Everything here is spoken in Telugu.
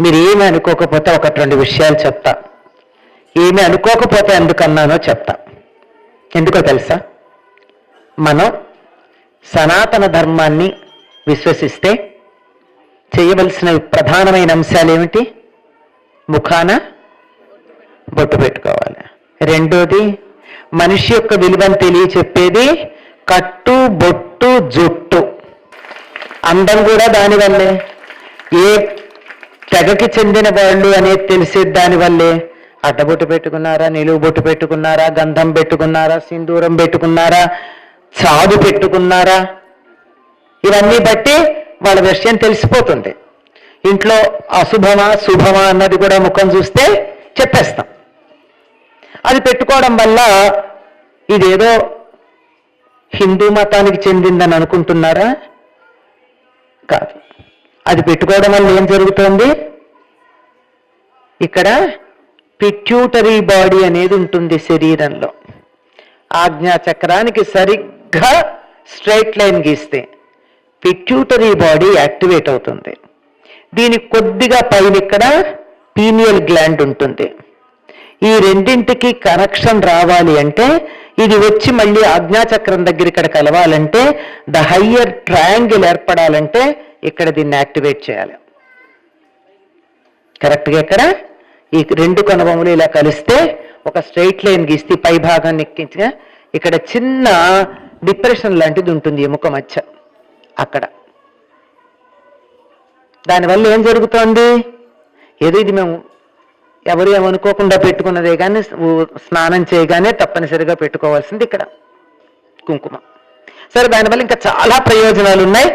మీరు ఏమి అనుకోకపోతే ఒకటి రెండు విషయాలు చెప్తా. ఏమి అనుకోకపోతే ఎందుకన్నానో చెప్తా. ఎందుకో తెలుసా? మనం సనాతన ధర్మాన్ని విశ్వసిస్తే చేయవలసిన ప్రధానమైన అంశాలు ఏమిటి? ముఖాన బొట్టు పెట్టుకోవాలి. రెండోది, మనిషి యొక్క విలువను తెలియచెప్పేది కట్టు, బొట్టు, జుట్టు. అందం కూడా దానివల్లే. ఏ తెగకి చెందిన వాళ్ళు అనేది తెలిసేది దానివల్లే. అడ్డబొట్టు పెట్టుకున్నారా, నిలువు బొట్టు పెట్టుకున్నారా, గంధం పెట్టుకున్నారా, సింధూరం పెట్టుకున్నారా, చాదు పెట్టుకున్నారా, ఇవన్నీ బట్టి వాళ్ళ విషయం తెలిసిపోతుంది. ఇంట్లో అశుభమా శుభమా అన్నది కూడా ముఖం చూస్తే చెప్పేస్తాం. అది పెట్టుకోవడం వల్ల ఇదేదో హిందూ మతానికి చెందిందని అనుకుంటున్నారా? కాదు. అది పెట్టుకోవడం వల్ల ఏం జరుగుతుంది? ఇక్కడ పిట్యూటరీ బాడీ అనేది ఉంటుంది శరీరంలో. ఆజ్ఞా చక్రానికి సరిగ్గా స్ట్రైట్ లైన్ గీస్తే పిట్యూటరీ బాడీ యాక్టివేట్ అవుతుంది. దీనికి కొద్దిగా పైన ఇక్కడ పీనియల్ గ్లాండ్ ఉంటుంది. ఈ రెండింటికి కనెక్షన్ రావాలి అంటే, ఇది వచ్చి మళ్ళీ ఆజ్ఞాచక్రం దగ్గర ఇక్కడ కలవాలంటే, ద హయ్యర్ ట్రయాంగిల్ ఏర్పడాలంటే ఇక్కడ దీన్ని యాక్టివేట్ చేయాలి. కరెక్ట్గా ఇక్కడ ఈ రెండు కనుబొమ్మలు ఇలా కలిస్తే ఒక స్ట్రైట్ లైన్ గీస్తే పై భాగాన్ని ఎక్కించగా ఇక్కడ చిన్న డిప్రెషన్ లాంటిది ఉంటుంది ఎముక మధ్య. అక్కడ దానివల్ల ఏం జరుగుతోంది? ఏదో ఇది మేము ఎవరు ఏమనుకోకుండా పెట్టుకున్నదే కానీ స్నానం చేయగానే తప్పనిసరిగా పెట్టుకోవాల్సింది ఇక్కడ కుంకుమ. సరే, దానివల్ల ఇంకా చాలా ప్రయోజనాలు ఉన్నాయి.